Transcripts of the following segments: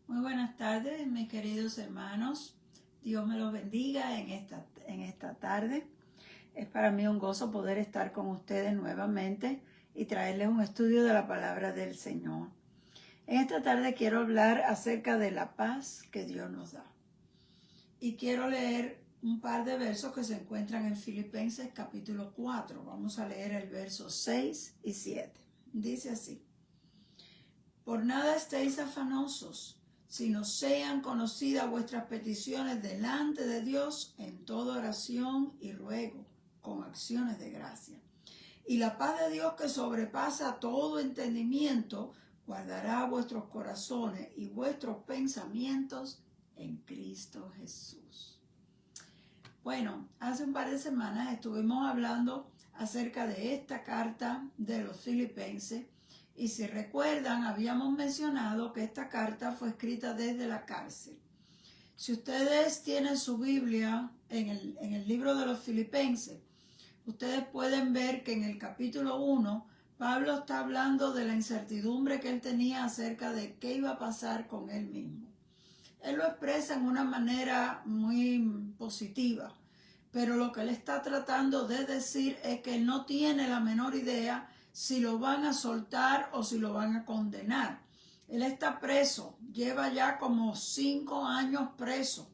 Muy buenas tardes, mis queridos hermanos. Dios me los bendiga en esta tarde. Es para mí un gozo poder estar con ustedes nuevamente y traerles un estudio de la palabra del Señor. En esta tarde quiero hablar acerca de la paz que Dios nos da. Y quiero leer un par de versos que se encuentran en Filipenses capítulo 4. Vamos a leer el verso 6 y 7. Dice así: Por nada estéis afanosos, sino sean conocidas vuestras peticiones delante de Dios en toda oración y ruego, con acciones de gracia. Y la paz de Dios, que sobrepasa todo entendimiento, guardará vuestros corazones y vuestros pensamientos en Cristo Jesús. Bueno, hace un par de semanas estuvimos hablando acerca de esta carta de los Filipenses. Y si recuerdan, habíamos mencionado que esta carta fue escrita desde la cárcel. Si ustedes tienen su Biblia en el libro de los Filipenses, ustedes pueden ver que en el capítulo 1, Pablo está hablando de la incertidumbre que él tenía acerca de qué iba a pasar con él mismo. Él lo expresa en una manera muy positiva, pero lo que él está tratando de decir es que él no tiene la menor idea si lo van a soltar o si lo van a condenar. Él está preso, lleva ya como 5 años preso.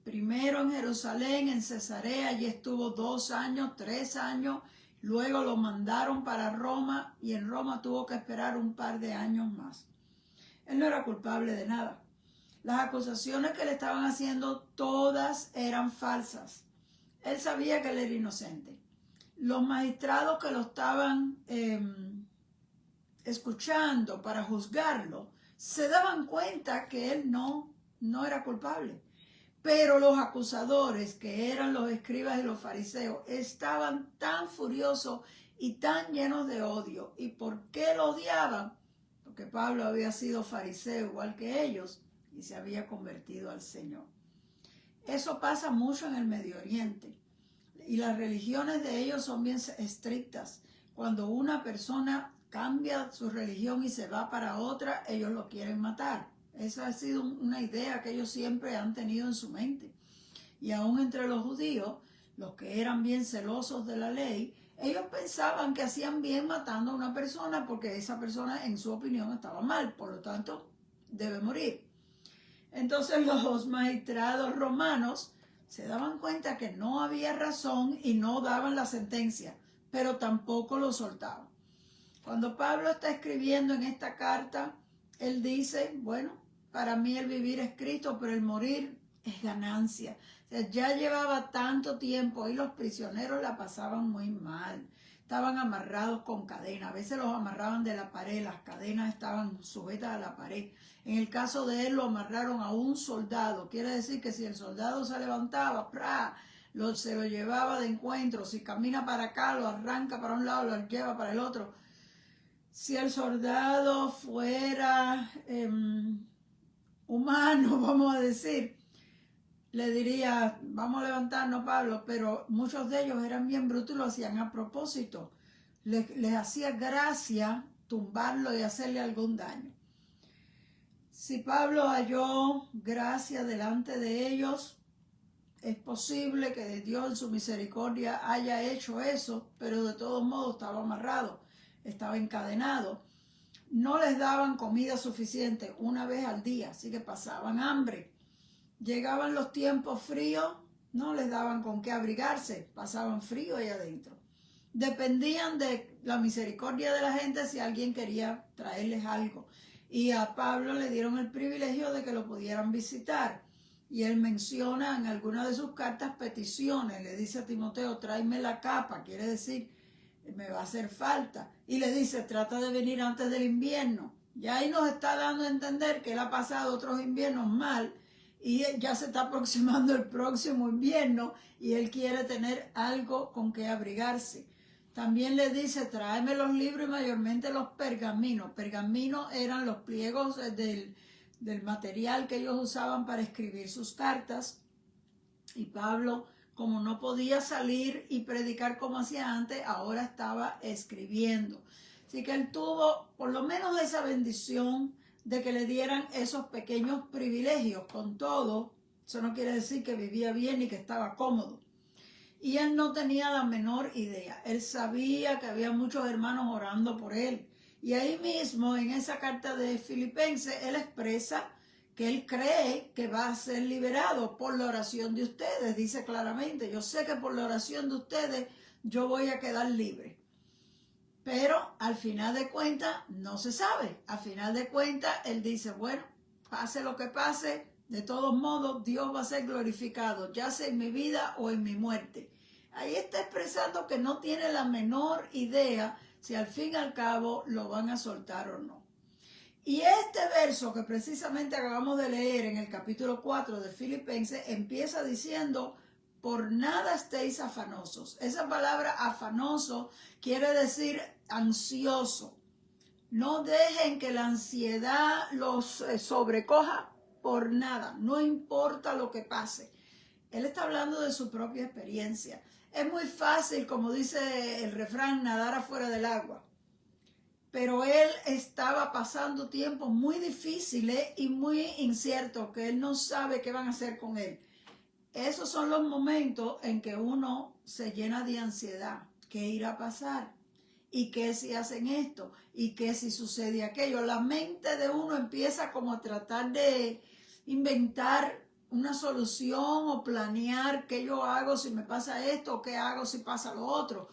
Primero en Jerusalén, en Cesarea, allí estuvo 2 años, 3 años. Luego lo mandaron para Roma y en Roma tuvo que esperar un par de años más. Él no era culpable de nada. Las acusaciones que le estaban haciendo todas eran falsas. Él sabía que él era inocente. Los magistrados que lo estaban escuchando para juzgarlo se daban cuenta que él no era culpable. Pero los acusadores, que eran los escribas y los fariseos, estaban tan furiosos y tan llenos de odio. ¿Y por qué lo odiaban? Porque Pablo había sido fariseo igual que ellos y se había convertido al Señor. Eso pasa mucho en el Medio Oriente. Y las religiones de ellos son bien estrictas. Cuando una persona cambia su religión y se va para otra, ellos lo quieren matar. Esa ha sido una idea que ellos siempre han tenido en su mente. Y aún entre los judíos, los que eran bien celosos de la ley, ellos pensaban que hacían bien matando a una persona porque esa persona, en su opinión, estaba mal. Por lo tanto, debe morir. Entonces los magistrados romanos se daban cuenta que no había razón y no daban la sentencia, pero tampoco lo soltaban. Cuando Pablo está escribiendo en esta carta, él dice, bueno, para mí el vivir es Cristo, pero el morir es ganancia. O sea, ya llevaba tanto tiempo y los prisioneros la pasaban muy mal. Estaban amarrados con cadenas, a veces los amarraban de la pared, las cadenas estaban sujetas a la pared. En el caso de él lo amarraron a un soldado, quiere decir que si el soldado se levantaba, se lo llevaba de encuentro, si camina para acá, lo arranca para un lado, lo lleva para el otro. Si el soldado fuera humano, vamos a decir, le diría, vamos a levantarnos, Pablo, pero muchos de ellos eran bien brutos y lo hacían a propósito. Les hacía gracia tumbarlo y hacerle algún daño. Si Pablo halló gracia delante de ellos, es posible que Dios en su misericordia haya hecho eso, pero de todos modos estaba amarrado, estaba encadenado. No les daban comida suficiente una vez al día, así que pasaban hambre. Llegaban los tiempos fríos, no les daban con qué abrigarse, pasaban frío ahí adentro. Dependían de la misericordia de la gente si alguien quería traerles algo. Y a Pablo le dieron el privilegio de que lo pudieran visitar. Y él menciona en alguna de sus cartas peticiones. Le dice a Timoteo, tráeme la capa, quiere decir, me va a hacer falta. Y le dice, trata de venir antes del invierno. Ya ahí nos está dando a entender que él ha pasado otros inviernos mal y ya se está aproximando el próximo invierno y él quiere tener algo con que abrigarse. También le dice, tráeme los libros y mayormente los pergaminos. Pergaminos eran los pliegos del material que ellos usaban para escribir sus cartas. Y Pablo, como no podía salir y predicar como hacía antes, ahora estaba escribiendo. Así que él tuvo por lo menos esa bendición de que le dieran esos pequeños privilegios. Con todo, eso no quiere decir que vivía bien ni que estaba cómodo. Y él no tenía la menor idea. Él sabía que había muchos hermanos orando por él. Y ahí mismo, en esa carta de Filipenses, él expresa que él cree que va a ser liberado por la oración de ustedes. Dice claramente, yo sé que por la oración de ustedes yo voy a quedar libre. Pero al final de cuentas no se sabe. Al final de cuentas él dice, bueno, pase lo que pase, de todos modos Dios va a ser glorificado, ya sea en mi vida o en mi muerte. Ahí está expresando que no tiene la menor idea si al fin y al cabo lo van a soltar o no. Y este verso que precisamente acabamos de leer en el capítulo 4 de Filipenses empieza diciendo, por nada estéis afanosos. Esa palabra afanoso quiere decir ansioso. No dejen que la ansiedad los sobrecoja por nada, no importa lo que pase. Él está hablando de su propia experiencia. Es muy fácil, como dice el refrán, nadar afuera del agua. Pero él estaba pasando tiempos muy difíciles y muy inciertos, que él no sabe qué van a hacer con él. Esos son los momentos en que uno se llena de ansiedad. ¿Qué irá a pasar? ¿Y qué si hacen esto? ¿Y qué si sucede aquello? La mente de uno empieza como a tratar de inventar una solución o planear qué yo hago si me pasa esto o qué hago si pasa lo otro.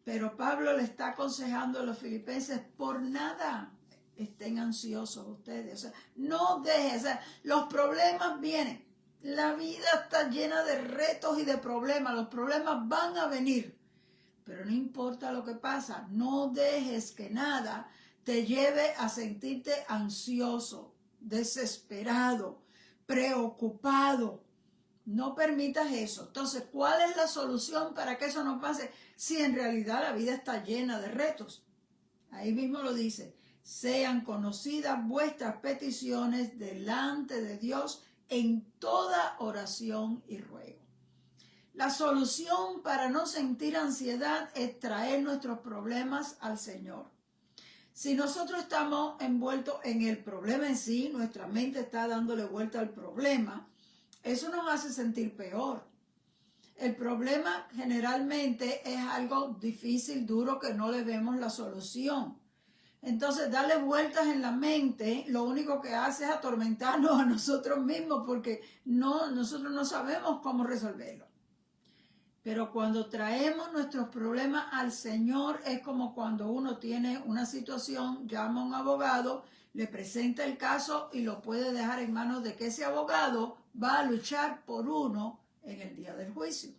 Pero Pablo le está aconsejando a los filipenses, por nada estén ansiosos ustedes. O sea, no dejen, o sea, los problemas vienen. La vida está llena de retos y de problemas. Los problemas van a venir. Pero no importa lo que pasa, no dejes que nada te lleve a sentirte ansioso, desesperado, preocupado. No permitas eso. Entonces, ¿cuál es la solución para que eso no pase? Si en realidad la vida está llena de retos. Ahí mismo lo dice, sean conocidas vuestras peticiones delante de Dios en toda oración y ruego. La solución para no sentir ansiedad es traer nuestros problemas al Señor. Si nosotros estamos envueltos en el problema en sí, nuestra mente está dándole vuelta al problema, eso nos hace sentir peor. El problema generalmente es algo difícil, duro, que no le vemos la solución. Entonces, darle vueltas en la mente, lo único que hace es atormentarnos a nosotros mismos porque nosotros no sabemos cómo resolverlo. Pero cuando traemos nuestros problemas al Señor, es como cuando uno tiene una situación, llama a un abogado, le presenta el caso y lo puede dejar en manos de que ese abogado va a luchar por uno en el día del juicio.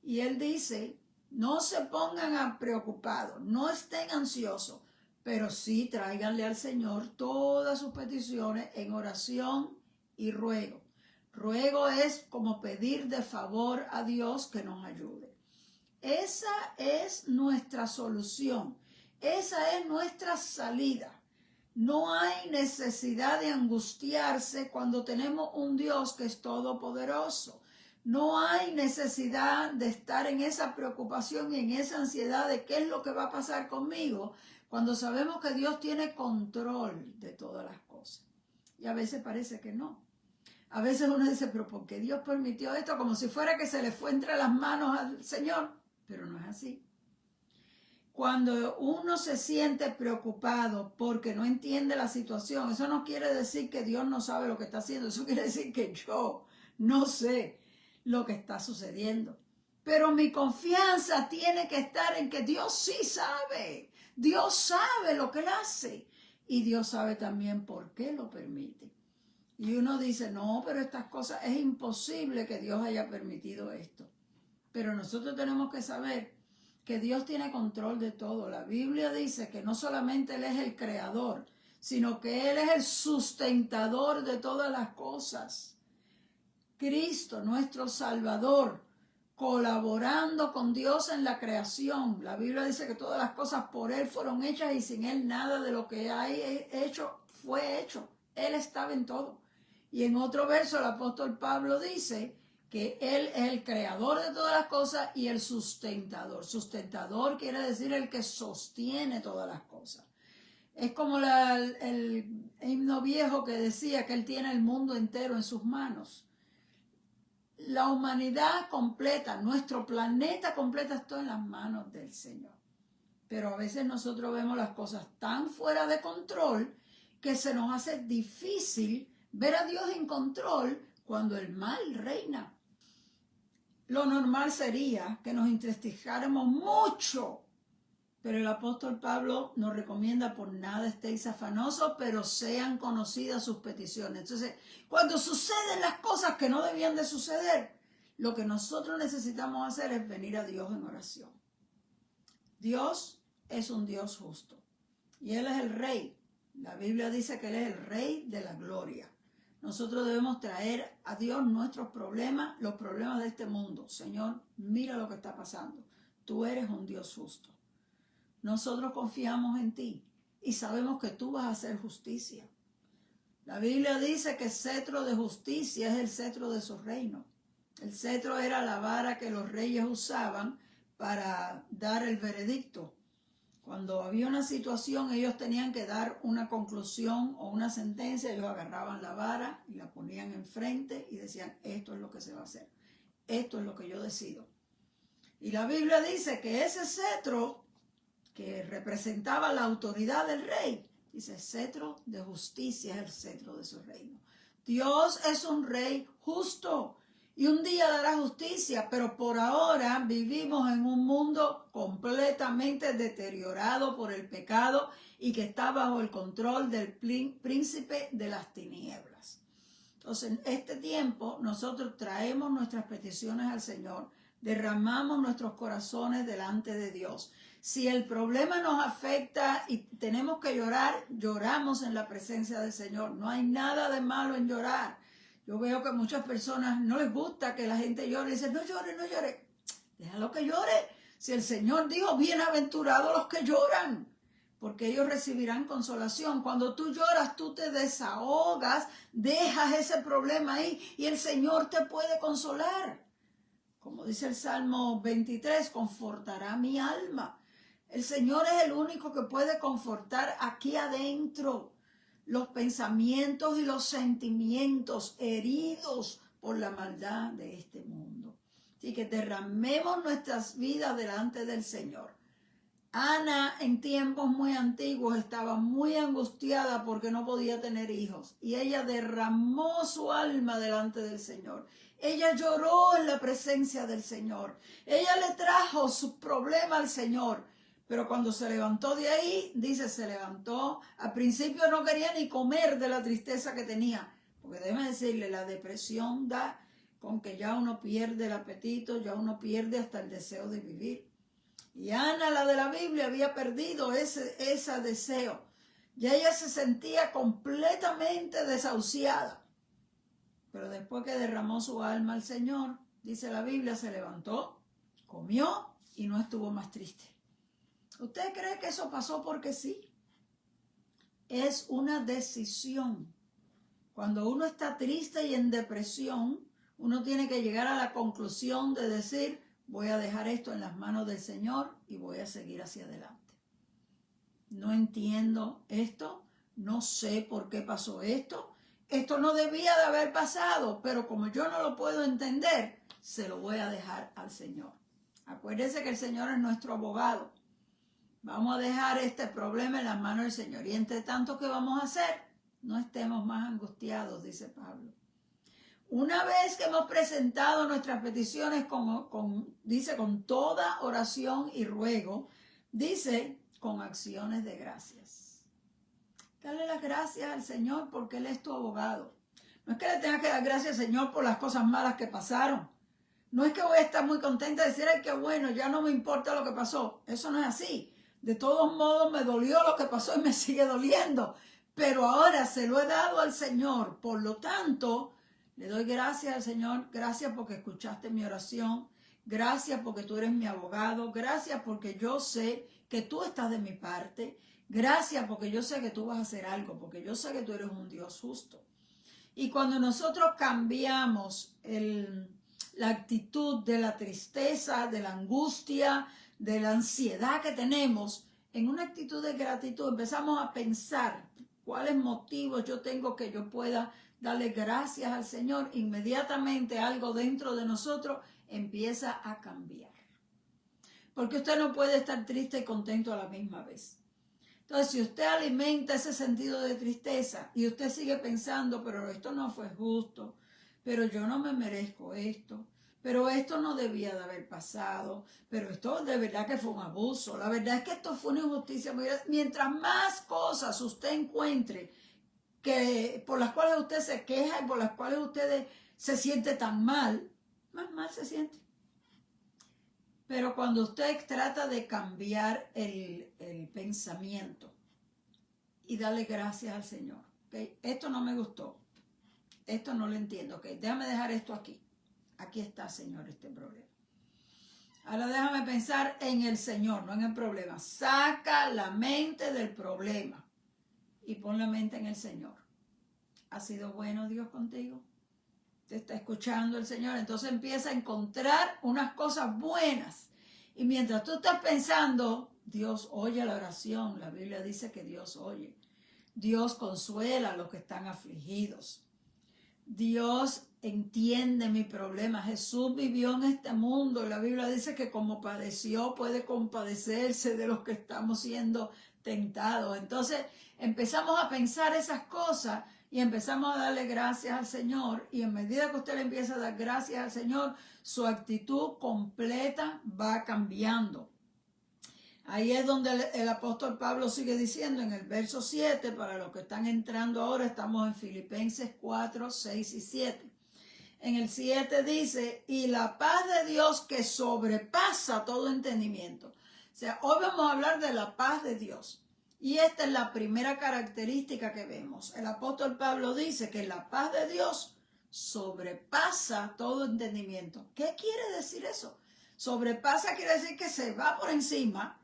Y él dice, no se pongan preocupados, no estén ansiosos, pero sí tráiganle al Señor todas sus peticiones en oración y ruego. Ruego es como pedir de favor a Dios que nos ayude. Esa es nuestra solución. Esa es nuestra salida. No hay necesidad de angustiarse cuando tenemos un Dios que es todopoderoso. No hay necesidad de estar en esa preocupación y en esa ansiedad de qué es lo que va a pasar conmigo cuando sabemos que Dios tiene control de todas las cosas. Y a veces parece que no. A veces uno dice, pero ¿por qué Dios permitió esto? Como si fuera que se le fue entre las manos al Señor. Pero no es así. Cuando uno se siente preocupado porque no entiende la situación, eso no quiere decir que Dios no sabe lo que está haciendo. Eso quiere decir que yo no sé lo que está sucediendo. Pero mi confianza tiene que estar en que Dios sí sabe. Dios sabe lo que Él hace. Y Dios sabe también por qué lo permite. Y uno dice, no, pero estas cosas, es imposible que Dios haya permitido esto. Pero nosotros tenemos que saber que Dios tiene control de todo. La Biblia dice que no solamente Él es el creador, sino que Él es el sustentador de todas las cosas. Cristo, nuestro Salvador, colaborando con Dios en la creación. La Biblia dice que todas las cosas por Él fueron hechas y sin Él nada de lo que hay hecho fue hecho. Él estaba en todo. Y en otro verso el apóstol Pablo dice que Él es el creador de todas las cosas y el sustentador. Sustentador quiere decir el que sostiene todas las cosas. Es como el himno viejo que decía que Él tiene el mundo entero en sus manos. La humanidad completa, nuestro planeta completa está en las manos del Señor. Pero a veces nosotros vemos las cosas tan fuera de control que se nos hace difícil ver a Dios en control cuando el mal reina. Lo normal sería que nos entristeciéramos mucho, pero el apóstol Pablo nos recomienda: por nada estéis afanosos, pero sean conocidas sus peticiones. Entonces, cuando suceden las cosas que no debían de suceder, lo que nosotros necesitamos hacer es venir a Dios en oración. Dios es un Dios justo y Él es el Rey. La Biblia dice que Él es el Rey de la gloria. Nosotros debemos traer a Dios nuestros problemas, los problemas de este mundo. Señor, mira lo que está pasando. Tú eres un Dios justo. Nosotros confiamos en ti y sabemos que tú vas a hacer justicia. La Biblia dice que el cetro de justicia es el cetro de su reino. El cetro era la vara que los reyes usaban para dar el veredicto. Cuando había una situación, ellos tenían que dar una conclusión o una sentencia. Ellos agarraban la vara y la ponían enfrente y decían: esto es lo que se va a hacer. Esto es lo que yo decido. Y la Biblia dice que ese cetro que representaba la autoridad del rey, dice: cetro de justicia es el cetro de su reino. Dios es un rey justo y un día dará justicia, pero por ahora vivimos en un mundo completamente deteriorado por el pecado y que está bajo el control del príncipe de las tinieblas. Entonces, en este tiempo nosotros traemos nuestras peticiones al Señor, derramamos nuestros corazones delante de Dios. Si el problema nos afecta y tenemos que llorar, lloramos en la presencia del Señor. No hay nada de malo en llorar. Yo veo que a muchas personas no les gusta que la gente llore y dicen: no llore, no llore. Déjalo que llore. Si el Señor dijo: bienaventurados los que lloran, porque ellos recibirán consolación. Cuando tú lloras, tú te desahogas, dejas ese problema ahí y el Señor te puede consolar. Como dice el Salmo 23, confortará mi alma. El Señor es el único que puede confortar aquí adentro los pensamientos y los sentimientos heridos por la maldad de este mundo. Así que derramemos nuestras vidas delante del Señor. Ana, en tiempos muy antiguos, estaba muy angustiada porque no podía tener hijos. Y ella derramó su alma delante del Señor. Ella lloró en la presencia del Señor. Ella le trajo su problema al Señor. Pero cuando se levantó de ahí, dice, se levantó. Al principio no quería ni comer de la tristeza que tenía. Porque déjeme decirle, la depresión da con que ya uno pierde el apetito, ya uno pierde hasta el deseo de vivir. Y Ana, la de la Biblia, había perdido ese deseo. Ya ella se sentía completamente desahuciada. Pero después que derramó su alma al Señor, dice la Biblia, se levantó, comió y no estuvo más triste. ¿Usted cree que eso pasó porque sí? Es una decisión. Cuando uno está triste y en depresión, uno tiene que llegar a la conclusión de decir: voy a dejar esto en las manos del Señor y voy a seguir hacia adelante. No entiendo esto, no sé por qué pasó esto. Esto no debía de haber pasado, pero como yo no lo puedo entender, se lo voy a dejar al Señor. Acuérdese que el Señor es nuestro abogado. Vamos a dejar este problema en las manos del Señor. Y entre tanto, ¿qué vamos a hacer? No estemos más angustiados, dice Pablo. Una vez que hemos presentado nuestras peticiones dice con toda oración y ruego, dice con acciones de gracias. Dale las gracias al Señor porque Él es tu abogado. No es que le tengas que dar gracias al Señor por las cosas malas que pasaron. No es que voy a estar muy contenta de decir: ay, qué bueno, ya no me importa lo que pasó. Eso no es así. De todos modos me dolió lo que pasó y me sigue doliendo. Pero ahora se lo he dado al Señor. Por lo tanto, le doy gracias al Señor. Gracias porque escuchaste mi oración. Gracias porque tú eres mi abogado. Gracias porque yo sé que tú estás de mi parte. Gracias porque yo sé que tú vas a hacer algo. Porque yo sé que tú eres un Dios justo. Y cuando nosotros cambiamos la actitud de la tristeza, de la angustia, de la ansiedad que tenemos, en una actitud de gratitud, empezamos a pensar cuáles motivos yo tengo que yo pueda darle gracias al Señor, inmediatamente algo dentro de nosotros empieza a cambiar. Porque usted no puede estar triste y contento a la misma vez. Entonces, si usted alimenta ese sentido de tristeza y usted sigue pensando, pero esto no fue justo, pero yo no me merezco esto, pero esto no debía de haber pasado, pero esto de verdad que fue un abuso, la verdad es que esto fue una injusticia. Mientras más cosas usted encuentre por las cuales usted se queja y por las cuales usted se siente tan mal, más mal se siente. Pero cuando usted trata de cambiar el pensamiento y darle gracias al Señor, ¿okay? Esto no me gustó, esto no lo entiendo, ¿okay? Déjame dejar esto aquí. Aquí está, Señor, este problema. Ahora déjame pensar en el Señor, no en el problema. Saca la mente del problema y pon la mente en el Señor. ¿Ha sido bueno Dios contigo? ¿Te está escuchando el Señor? Entonces empieza a encontrar unas cosas buenas. Y mientras tú estás pensando, Dios oye la oración. La Biblia dice que Dios oye. Dios consuela a los que están afligidos. Dios entiende mi problema. Jesús vivió en este mundo. La Biblia dice que como padeció, puede compadecerse de los que estamos siendo tentados. Entonces empezamos a pensar esas cosas y empezamos a darle gracias al Señor. Y en medida que usted le empieza a dar gracias al Señor, su actitud completa va cambiando. Ahí es donde el apóstol Pablo sigue diciendo en el verso 7, para los que están entrando ahora, estamos en Filipenses 4, 6 y 7. En el 7 dice, y la paz de Dios que sobrepasa todo entendimiento. O sea, hoy vamos a hablar de la paz de Dios. Y esta es la primera característica que vemos. El apóstol Pablo dice que la paz de Dios sobrepasa todo entendimiento. ¿Qué quiere decir eso? Sobrepasa quiere decir que se va por encima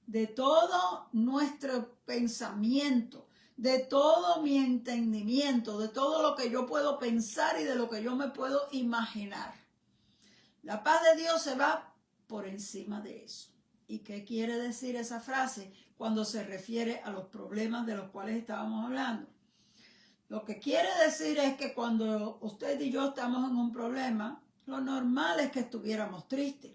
de todo nuestro pensamiento, de todo mi entendimiento, de todo lo que yo puedo pensar y de lo que yo me puedo imaginar. La paz de Dios se va por encima de eso. ¿Y qué quiere decir esa frase cuando se refiere a los problemas de los cuales estábamos hablando? Lo que quiere decir es que cuando usted y yo estamos en un problema, lo normal es que estuviéramos tristes.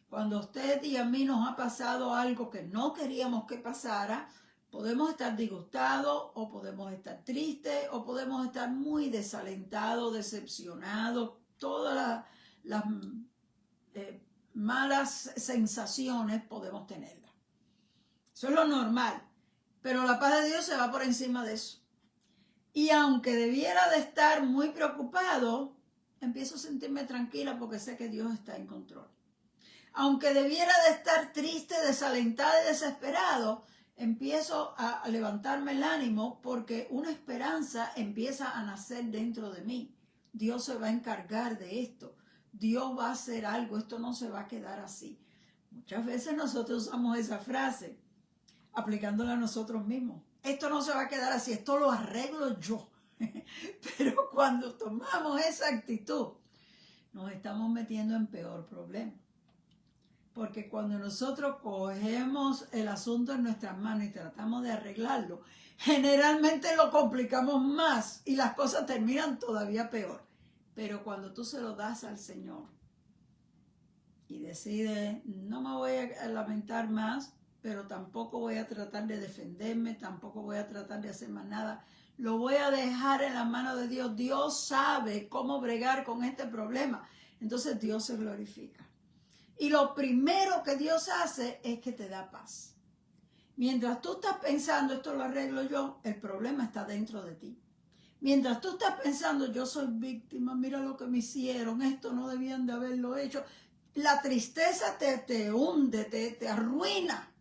Cuando a usted y a mí nos ha pasado algo que no queríamos que pasara, podemos estar disgustados o podemos estar tristes o podemos estar muy desalentados, decepcionados, todas las malas sensaciones podemos tenerlas. Eso es lo normal, pero la paz de Dios se va por encima de eso. Y aunque debiera de estar muy preocupado, empiezo a sentirme tranquila porque sé que Dios está en control. Aunque debiera de estar triste, desalentada y desesperado, empiezo a levantarme el ánimo porque una esperanza empieza a nacer dentro de mí. Dios se va a encargar de esto. Dios va a hacer algo. Esto no se va a quedar así. Muchas veces nosotros usamos esa frase aplicándola a nosotros mismos. Esto no se va a quedar así. Esto lo arreglo yo. Pero cuando tomamos esa actitud, nos estamos metiendo en peor problema. Porque cuando nosotros cogemos el asunto en nuestras manos y tratamos de arreglarlo, generalmente lo complicamos más y las cosas terminan todavía peor. Pero cuando tú se lo das al Señor y decides, no me voy a lamentar más, pero tampoco voy a tratar de defenderme, tampoco voy a tratar de hacer más nada, lo voy a dejar en la mano de Dios. Dios sabe cómo bregar con este problema. Entonces Dios se glorifica. Y lo primero que Dios hace es que te da paz. Mientras tú estás pensando, esto lo arreglo yo, el problema está dentro de ti. Mientras tú estás pensando, yo soy víctima, mira lo que me hicieron, esto no debían de haberlo hecho. La tristeza te hunde, te arruina.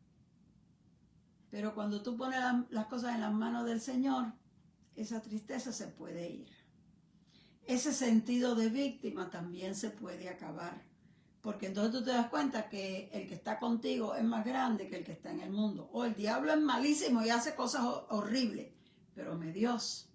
Pero cuando tú pones las cosas en las manos del Señor, esa tristeza se puede ir. Ese sentido de víctima también se puede acabar. Porque entonces tú te das cuenta que el que está contigo es más grande que el que está en el mundo. O el diablo es malísimo y hace cosas horribles. Pero mi Dios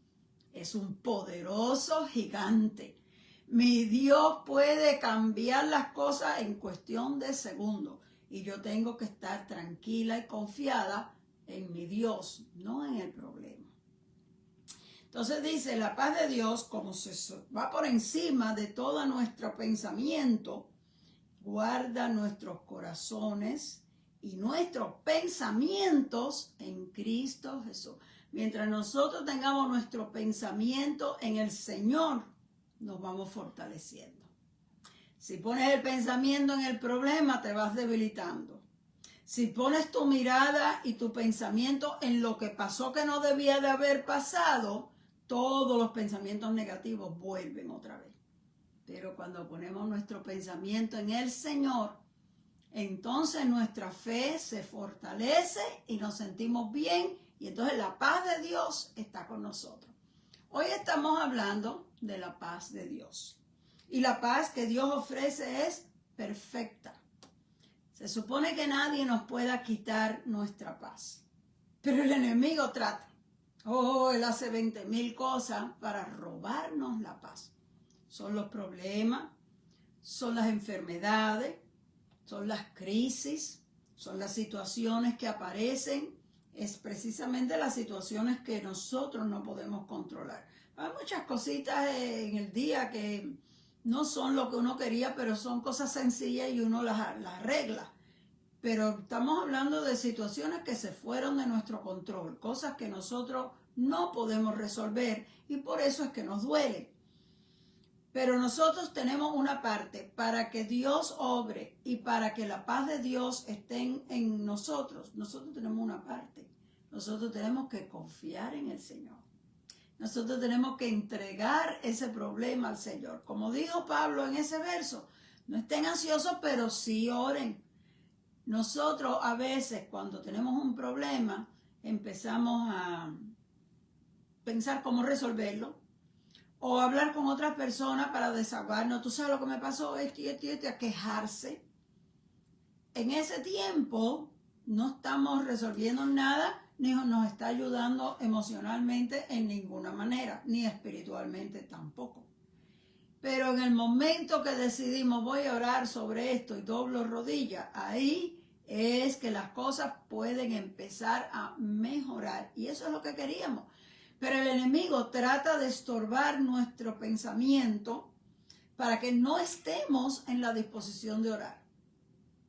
es un poderoso gigante. Mi Dios puede cambiar las cosas en cuestión de segundos. y yo tengo que estar tranquila y confiada en mi Dios, no en el problema. Entonces dice, la paz de Dios, como se va por encima de todo nuestro pensamiento, guarda nuestros corazones y nuestros pensamientos en Cristo Jesús. Mientras nosotros tengamos nuestro pensamiento en el Señor, nos vamos fortaleciendo. Si pones el pensamiento en el problema, te vas debilitando. Si pones tu mirada y tu pensamiento en lo que pasó que no debía de haber pasado, todos los pensamientos negativos vuelven otra vez. Pero cuando ponemos nuestro pensamiento en el Señor, entonces nuestra fe se fortalece y nos sentimos bien y entonces la paz de Dios está con nosotros. Hoy estamos hablando de la paz de Dios. Y la paz que Dios ofrece es perfecta. Se supone que nadie nos pueda quitar nuestra paz. Pero el enemigo trata. Él hace 20,000 cosas para robarnos la paz. Son los problemas, son las enfermedades, son las crisis, son las situaciones que aparecen. Es precisamente las situaciones que nosotros no podemos controlar. Hay muchas cositas en el día que no son lo que uno quería, pero son cosas sencillas y uno las arregla. Pero estamos hablando de situaciones que se fueron de nuestro control, cosas que nosotros no podemos resolver y por eso es que nos duele. Pero nosotros tenemos una parte para que Dios obre y para que la paz de Dios esté en nosotros. Nosotros tenemos una parte. Nosotros tenemos que confiar en el Señor. Nosotros tenemos que entregar ese problema al Señor. Como dijo Pablo en ese verso, no estén ansiosos, pero sí oren. Nosotros a veces cuando tenemos un problema empezamos a pensar cómo resolverlo o hablar con otras personas para desahogarnos. Tú sabes lo que me pasó, esto, a quejarse. En ese tiempo no estamos resolviendo nada ni nos está ayudando emocionalmente en ninguna manera, ni espiritualmente tampoco. Pero en el momento que decidimos voy a orar sobre esto y doblo rodillas, ahí es que las cosas pueden empezar a mejorar. Y eso es lo que queríamos. Pero el enemigo trata de estorbar nuestro pensamiento para que no estemos en la disposición de orar.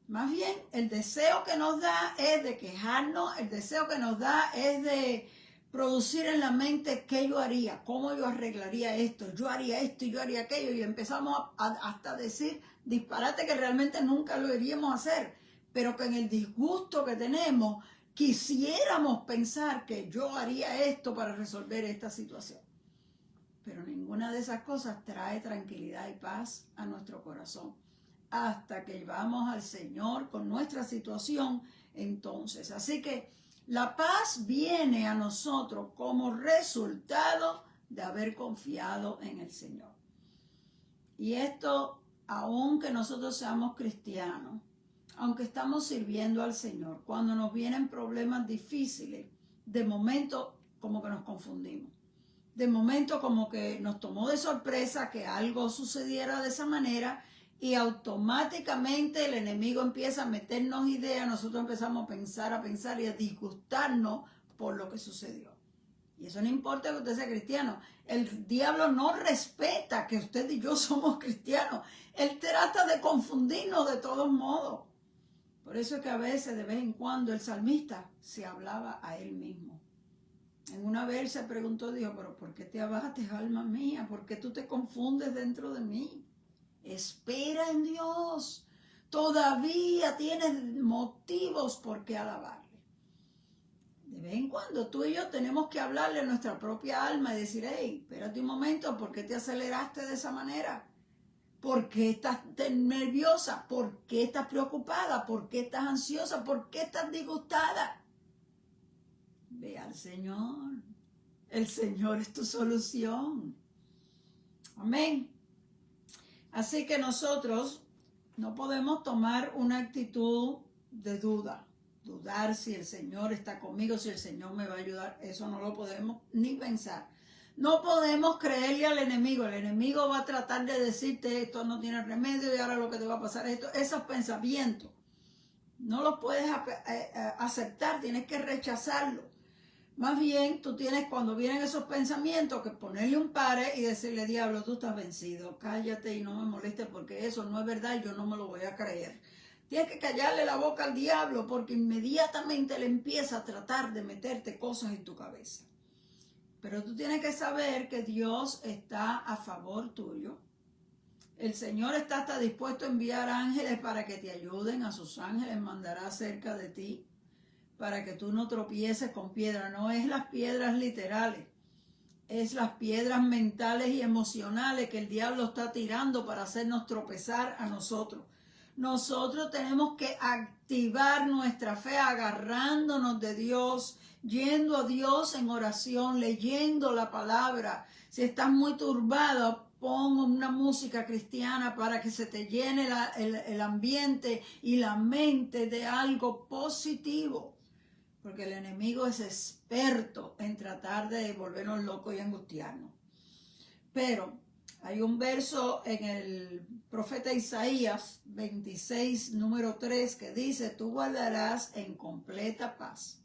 Más bien, el deseo que nos da es de quejarnos, el deseo que nos da es de producir en la mente qué yo haría, cómo yo arreglaría esto, yo haría esto y yo haría aquello. Y empezamos hasta decir disparate que realmente nunca lo iríamos a hacer, pero que en el disgusto que tenemos quisiéramos pensar que yo haría esto para resolver esta situación. Pero ninguna de esas cosas trae tranquilidad y paz a nuestro corazón. Hasta que vamos al Señor con nuestra situación, entonces. Así que la paz viene a nosotros como resultado de haber confiado en el Señor. Y esto, aunque nosotros seamos cristianos, aunque estamos sirviendo al Señor, cuando nos vienen problemas difíciles, de momento como que nos confundimos. De momento como que nos tomó de sorpresa que algo sucediera de esa manera y automáticamente el enemigo empieza a meternos ideas, nosotros empezamos a pensar y a disgustarnos por lo que sucedió. Y eso no importa que usted sea cristiano. El diablo no respeta que usted y yo somos cristianos. Él trata de confundirnos de todos modos. Por eso es que a veces, de vez en cuando, el salmista se hablaba a él mismo. En una vez se preguntó, dijo, pero ¿por qué te abates, alma mía? ¿Por qué tú te confundes dentro de mí? Espera en Dios. Todavía tienes motivos por qué alabarle. De vez en cuando tú y yo tenemos que hablarle a nuestra propia alma y decir, hey, espérate un momento, ¿por qué te aceleraste de esa manera? ¿Por qué estás nerviosa? ¿Por qué estás preocupada? ¿Por qué estás ansiosa? ¿Por qué estás disgustada? Ve al Señor. El Señor es tu solución. Amén. Así que nosotros no podemos tomar una actitud de duda. Dudar si el Señor está conmigo, si el Señor me va a ayudar. Eso no lo podemos ni pensar. No podemos creerle al enemigo. El enemigo va a tratar de decirte esto no tiene remedio y ahora lo que te va a pasar es esto. Esos pensamientos No los puedes aceptar, tienes que rechazarlo. Más bien, tú tienes, cuando vienen esos pensamientos, que ponerle un pare y decirle, diablo, tú estás vencido, cállate y no me molestes porque eso no es verdad, yo no me lo voy a creer. Tienes que callarle la boca al diablo porque inmediatamente él empieza a tratar de meterte cosas en tu cabeza. Pero tú tienes que saber que Dios está a favor tuyo. El Señor está hasta dispuesto a enviar ángeles para que te ayuden. A sus ángeles mandará cerca de ti para que tú no tropieces con piedra. No es las piedras literales, es las piedras mentales y emocionales que el diablo está tirando para hacernos tropezar a nosotros. Nosotros tenemos que activar nuestra fe agarrándonos de Dios, yendo a Dios en oración, leyendo la palabra. Si estás muy turbado, pon una música cristiana para que se te llene el ambiente y la mente de algo positivo. Porque el enemigo es experto en tratar de volvernos locos y angustiarnos. Pero hay un verso en el profeta Isaías 26, número 3, que dice, tú guardarás en completa paz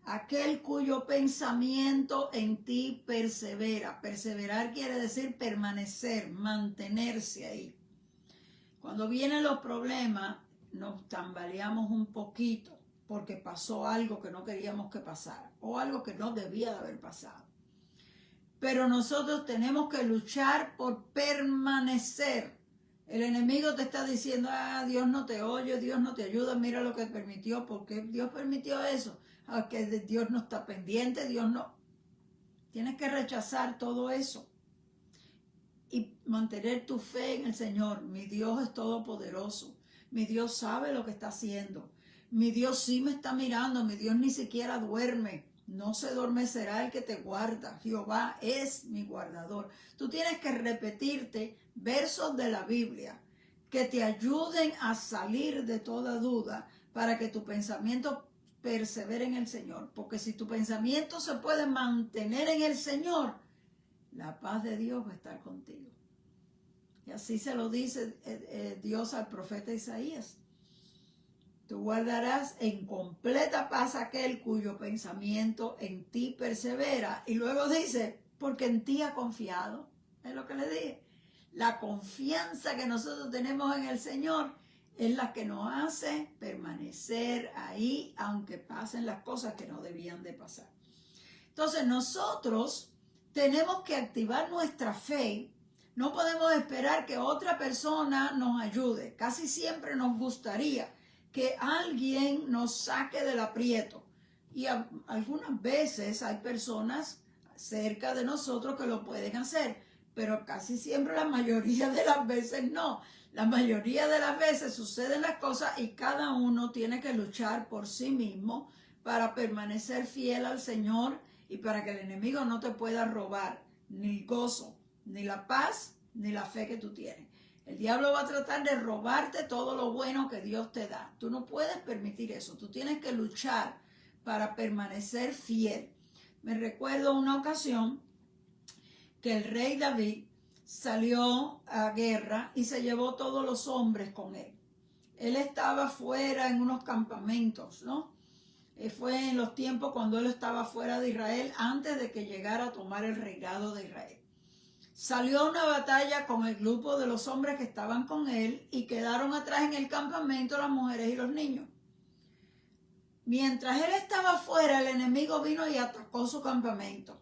aquel cuyo pensamiento en ti persevera. Perseverar quiere decir permanecer, mantenerse ahí. Cuando vienen los problemas, nos tambaleamos un poquito porque pasó algo que no queríamos que pasara o algo que no debía de haber pasado. Pero nosotros tenemos que luchar por permanecer. El enemigo te está diciendo, Dios no te oye, Dios no te ayuda, mira lo que permitió, ¿por qué Dios permitió eso? Que Dios no está pendiente, Dios no. Tienes que rechazar todo eso y mantener tu fe en el Señor. Mi Dios es todopoderoso, mi Dios sabe lo que está haciendo, mi Dios sí me está mirando, mi Dios ni siquiera duerme. No se adormecerá el que te guarda. Jehová es mi guardador. Tú tienes que repetirte versos de la Biblia que te ayuden a salir de toda duda para que tu pensamiento persevere en el Señor. Porque si tu pensamiento se puede mantener en el Señor, la paz de Dios va a estar contigo. Y así se lo dice Dios al profeta Isaías. Tú guardarás en completa paz aquel cuyo pensamiento en ti persevera. Y luego dice, porque en ti ha confiado. Es lo que le dije. La confianza que nosotros tenemos en el Señor es la que nos hace permanecer ahí, aunque pasen las cosas que no debían de pasar. Entonces nosotros tenemos que activar nuestra fe. No podemos esperar que otra persona nos ayude. Casi siempre nos gustaría que alguien nos saque del aprieto. Y algunas veces hay personas cerca de nosotros que lo pueden hacer, pero casi siempre, la mayoría de las veces no. La mayoría de las veces suceden las cosas y cada uno tiene que luchar por sí mismo para permanecer fiel al Señor y para que el enemigo no te pueda robar ni el gozo, ni la paz, ni la fe que tú tienes. El diablo va a tratar de robarte todo lo bueno que Dios te da. Tú no puedes permitir eso. Tú tienes que luchar para permanecer fiel. Me recuerdo una ocasión que el rey David salió a guerra y se llevó todos los hombres con él. Él estaba fuera en unos campamentos, ¿no? Fue en los tiempos cuando él estaba fuera de Israel, antes de que llegara a tomar el reinado de Israel. Salió a una batalla con el grupo de los hombres que estaban con él y quedaron atrás en el campamento las mujeres y los niños. Mientras él estaba afuera, el enemigo vino y atacó su campamento.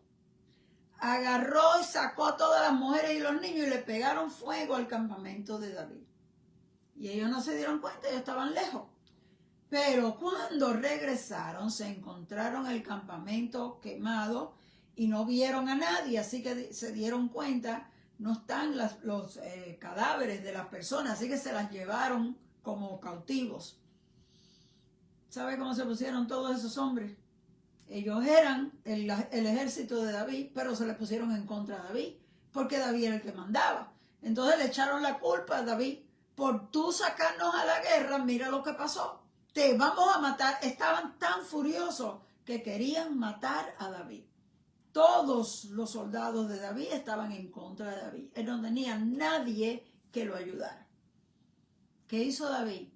Agarró y sacó a todas las mujeres y los niños y le pegaron fuego al campamento de David. Y ellos no se dieron cuenta, ellos estaban lejos. Pero cuando regresaron, se encontraron el campamento quemado y no vieron a nadie, así que se dieron cuenta, no están los cadáveres de las personas, así que se las llevaron como cautivos. ¿Sabe cómo se pusieron todos esos hombres? Ellos eran el ejército de David, pero se le pusieron en contra a David, porque David era el que mandaba. Entonces le echaron la culpa a David, por tú sacarnos a la guerra, mira lo que pasó. Te vamos a matar. Estaban tan furiosos que querían matar a David. Todos los soldados de David estaban en contra de David. Él no tenía nadie que lo ayudara. ¿Qué hizo David?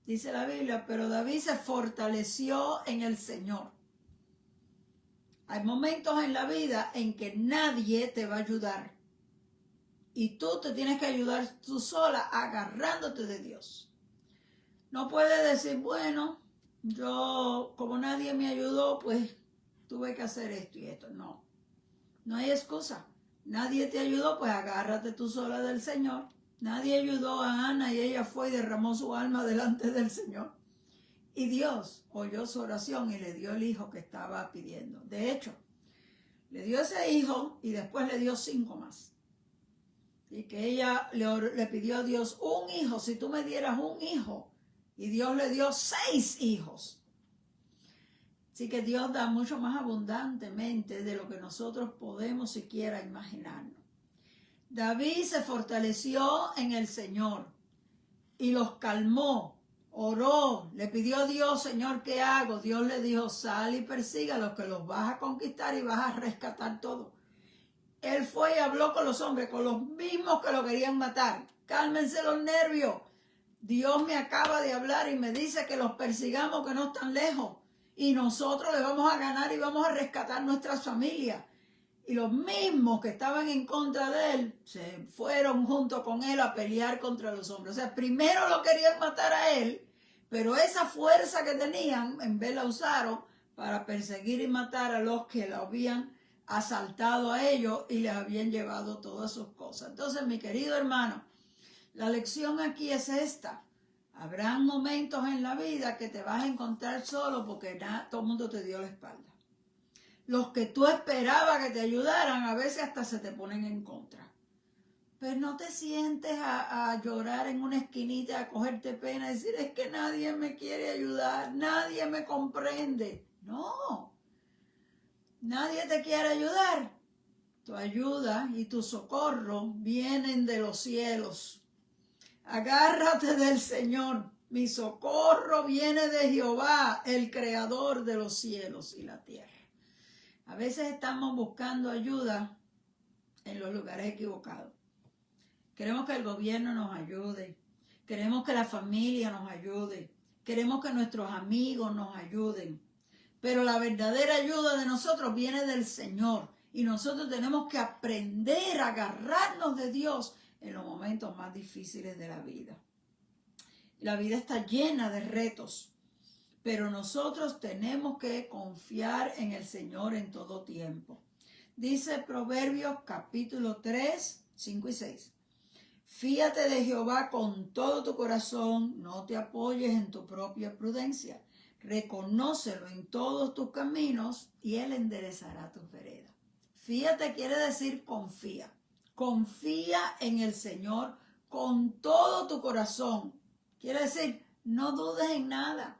dice la Biblia, pero David se fortaleció en el Señor. Hay momentos en la vida en que nadie te va a ayudar. Y tú te tienes que ayudar tú sola agarrándote de Dios. No puedes decir, bueno, yo como nadie me ayudó, pues tuve que hacer esto y esto. No, no hay excusa. Nadie te ayudó, pues agárrate tú sola del Señor. Nadie ayudó a Ana y ella fue y derramó su alma delante del Señor. Y Dios oyó su oración y le dio el hijo que estaba pidiendo. De hecho, le dio ese hijo y después le dio 5 más. Y que ella le pidió a Dios un hijo, si tú me dieras un hijo. Y Dios le dio 6 hijos. Así que Dios da mucho más abundantemente de lo que nosotros podemos siquiera imaginarnos. David se fortaleció en el Señor y los calmó, oró, le pidió a Dios, Señor, ¿qué hago? Dios le dijo, sal y persiga a los que los vas a conquistar y vas a rescatar todo. Él fue y habló con los hombres, con los mismos que lo querían matar. Cálmense los nervios. Dios me acaba de hablar y me dice que los persigamos, que no están lejos. Y nosotros le vamos a ganar y vamos a rescatar nuestras familias. Y los mismos que estaban en contra de él se fueron junto con él a pelear contra los hombres. O sea, primero lo querían matar a él, pero esa fuerza que tenían, en vez la usaron para perseguir y matar a los que lo habían asaltado a ellos y les habían llevado todas sus cosas. Entonces, mi querido hermano, la lección aquí es esta. Habrán momentos en la vida que te vas a encontrar solo porque todo el mundo te dio la espalda. Los que tú esperabas que te ayudaran a veces hasta se te ponen en contra. Pero no te sientes a llorar en una esquinita, a cogerte pena, a decir, es que nadie me quiere ayudar, nadie me comprende. No, nadie te quiere ayudar. Tu ayuda y tu socorro vienen de los cielos. Agárrate del Señor. Mi socorro viene de Jehová, el creador de los cielos y la tierra. A veces estamos buscando ayuda en los lugares equivocados. Queremos que el gobierno nos ayude. Queremos que la familia nos ayude. Queremos que nuestros amigos nos ayuden. Pero la verdadera ayuda de nosotros viene del Señor. Y nosotros tenemos que aprender a agarrarnos de Dios en los momentos más difíciles de la vida. La vida está llena de retos. Pero nosotros tenemos que confiar en el Señor en todo tiempo. Dice Proverbios capítulo 3, 5 y 6. Fíate de Jehová con todo tu corazón, no te apoyes en tu propia prudencia. Reconócelo en todos tus caminos y Él enderezará tus veredas. Fíate quiere decir confía. Confía en el Señor con todo tu corazón. Quiere decir, no dudes en nada.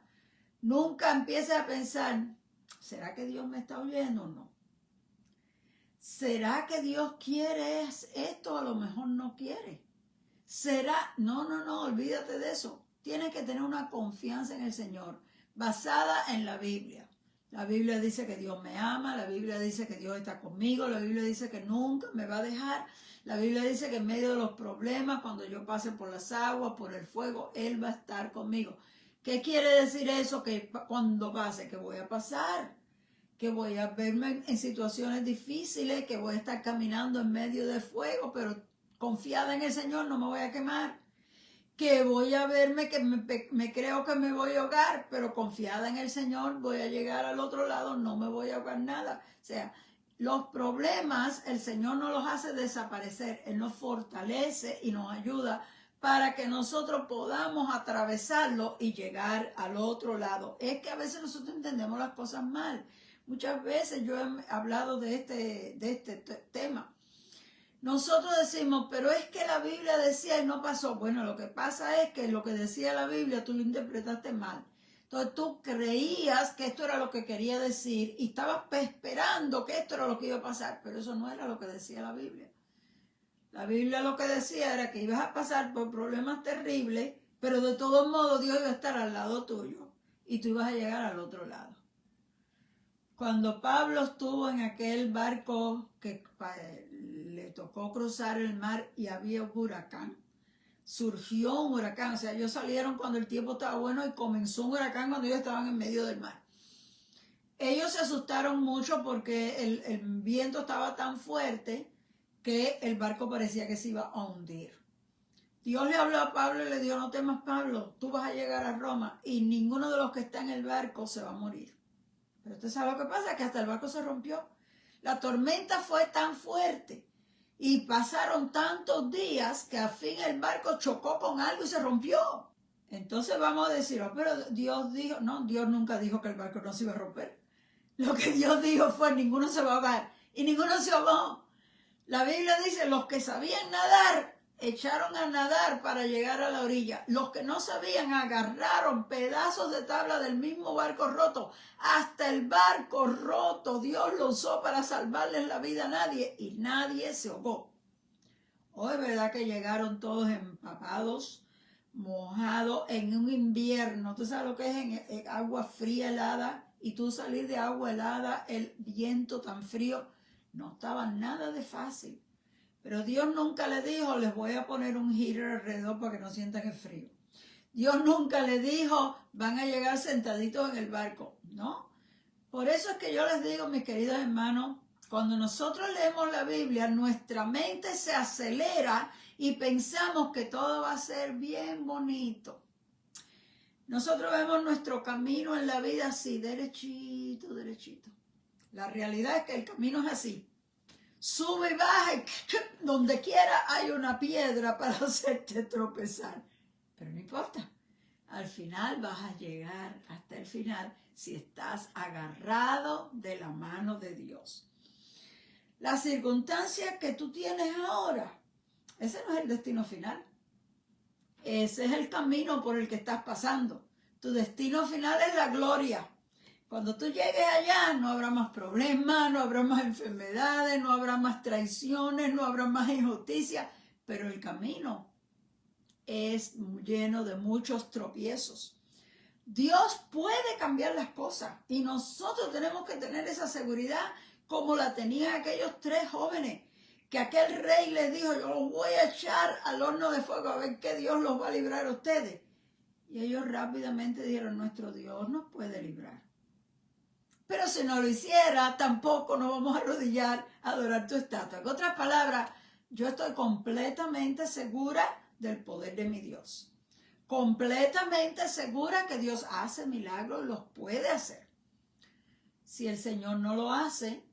Nunca empieces a pensar, ¿será que Dios me está oyendo o no? ¿Será que Dios quiere esto? A lo mejor no quiere. ¿Será? No, olvídate de eso. Tienes que tener una confianza en el Señor, basada en la Biblia. La Biblia dice que Dios me ama, la Biblia dice que Dios está conmigo, la Biblia dice que nunca me va a dejar, la Biblia dice que en medio de los problemas, cuando yo pase por las aguas, por el fuego, Él va a estar conmigo. ¿Qué quiere decir eso? Que cuando pase, que voy a pasar, que voy a verme en situaciones difíciles, que voy a estar caminando en medio de fuego, pero confiada en el Señor, no me voy a quemar. Que voy a verme, que me creo que me voy a ahogar, pero confiada en el Señor, voy a llegar al otro lado, no me voy a ahogar nada. O sea, los problemas, el Señor no los hace desaparecer, Él nos fortalece y nos ayuda para que nosotros podamos atravesarlo y llegar al otro lado. Es que a veces nosotros entendemos las cosas mal. Muchas veces yo he hablado de este tema. Nosotros decimos, pero es que la Biblia decía y no pasó. Bueno, lo que pasa es que lo que decía la Biblia tú lo interpretaste mal. Entonces tú creías que esto era lo que quería decir y estabas esperando que esto era lo que iba a pasar, pero eso no era lo que decía la Biblia. La Biblia lo que decía era que ibas a pasar por problemas terribles, pero de todos modos Dios iba a estar al lado tuyo y tú ibas a llegar al otro lado. Cuando Pablo estuvo en aquel barco que le tocó cruzar el mar y había un huracán, surgió un huracán. O sea, ellos salieron cuando el tiempo estaba bueno y comenzó un huracán cuando ellos estaban en medio del mar. Ellos se asustaron mucho porque el viento estaba tan fuerte que el barco parecía que se iba a hundir. Dios le habló a Pablo y le dijo, no temas, Pablo, tú vas a llegar a Roma y ninguno de los que está en el barco se va a morir. Pero usted sabe lo que pasa, que hasta el barco se rompió. La tormenta fue tan fuerte y pasaron tantos días que al fin el barco chocó con algo y se rompió. Entonces vamos a decir, oh, pero Dios dijo, no, Dios nunca dijo que el barco no se iba a romper. Lo que Dios dijo fue, ninguno se va a ahogar y ninguno se ahogó. La Biblia dice, los que sabían nadar, echaron a nadar para llegar a la orilla. Los que no sabían agarraron pedazos de tabla del mismo barco roto. Hasta el barco roto Dios lo usó para salvarles la vida a nadie y nadie se ahogó. Hoy es verdad que llegaron todos empapados, mojados en un invierno. ¿Tú sabes lo que es en agua fría, helada? Y tú salir de agua helada, el viento tan frío, no estaba nada de fácil. Pero Dios nunca le dijo, les voy a poner un heater alrededor para que no sientan el frío. Dios nunca le dijo, van a llegar sentaditos en el barco. No. Por eso es que yo les digo, mis queridos hermanos, cuando nosotros leemos la Biblia, nuestra mente se acelera y pensamos que todo va a ser bien bonito. Nosotros vemos nuestro camino en la vida así, derechito, derechito. La realidad es que el camino es así. Sube y baja y donde quiera hay una piedra para hacerte tropezar. Pero no importa. Al final vas a llegar hasta el final si estás agarrado de la mano de Dios. Las circunstancias que tú tienes ahora, ese no es el destino final. Ese es el camino por el que estás pasando. Tu destino final es la gloria. Cuando tú llegues allá no habrá más problemas, no habrá más enfermedades, no habrá más traiciones, no habrá más injusticia, pero el camino es lleno de muchos tropiezos. Dios puede cambiar las cosas y nosotros tenemos que tener esa seguridad como la tenían aquellos 3 jóvenes, que aquel rey les dijo, yo los voy a echar al horno de fuego a ver qué Dios los va a librar a ustedes. Y ellos rápidamente dijeron, nuestro Dios nos puede librar. Pero si no lo hiciera, tampoco nos vamos a arrodillar a adorar tu estatua. En otras palabras, yo estoy completamente segura del poder de mi Dios. Completamente segura que Dios hace milagros, los puede hacer. Si el Señor no lo hace,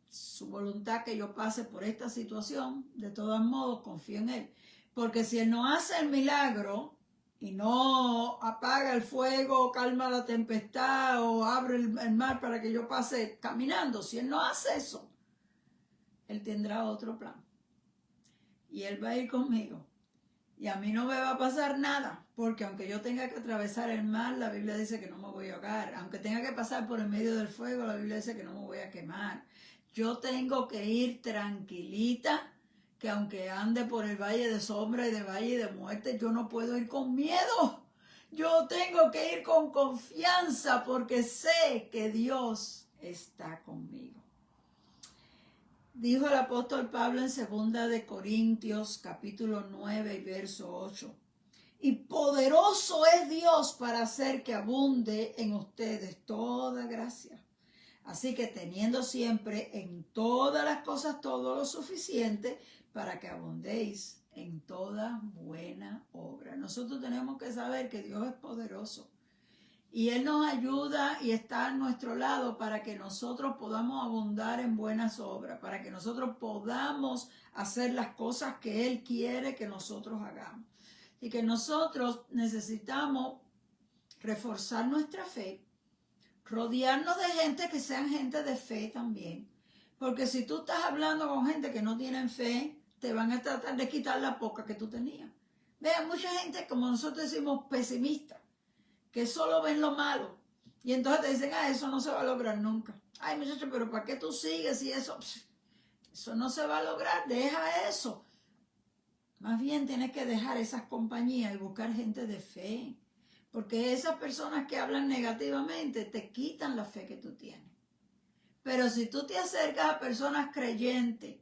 su voluntad que yo pase por esta situación, de todos modos confío en Él. Porque si Él no hace el milagro y no apaga el fuego, calma la tempestad o abre el mar para que yo pase caminando, si Él no hace eso, Él tendrá otro plan. Y Él va a ir conmigo. Y a mí no me va a pasar nada, porque aunque yo tenga que atravesar el mar, la Biblia dice que no me voy a ahogar. Aunque tenga que pasar por el medio del fuego, la Biblia dice que no me voy a quemar. Yo tengo que ir tranquilita, que aunque ande por el valle de sombra y de valle y de muerte, yo no puedo ir con miedo. Yo tengo que ir con confianza porque sé que Dios está conmigo. Dijo el apóstol Pablo en 2 de Corintios capítulo 9 y verso 8. Y poderoso es Dios para hacer que abunde en ustedes toda gracia. Así que teniendo siempre en todas las cosas todo lo suficiente para que abundéis en toda buena obra. Nosotros tenemos que saber que Dios es poderoso. Y Él nos ayuda y está a nuestro lado para que nosotros podamos abundar en buenas obras, para que nosotros podamos hacer las cosas que Él quiere que nosotros hagamos. Y que nosotros necesitamos reforzar nuestra fe, rodearnos de gente que sean gente de fe también. Porque si tú estás hablando con gente que no tienen fe, te van a tratar de quitar la poca que tú tenías. Vean, mucha gente, como nosotros decimos, pesimista, que solo ven lo malo. Y entonces te dicen, eso no se va a lograr nunca. Ay, muchacho, pero ¿para qué tú sigues y eso? Eso no se va a lograr, deja eso. Más bien tienes que dejar esas compañías y buscar gente de fe. Porque esas personas que hablan negativamente te quitan la fe que tú tienes. Pero si tú te acercas a personas creyentes,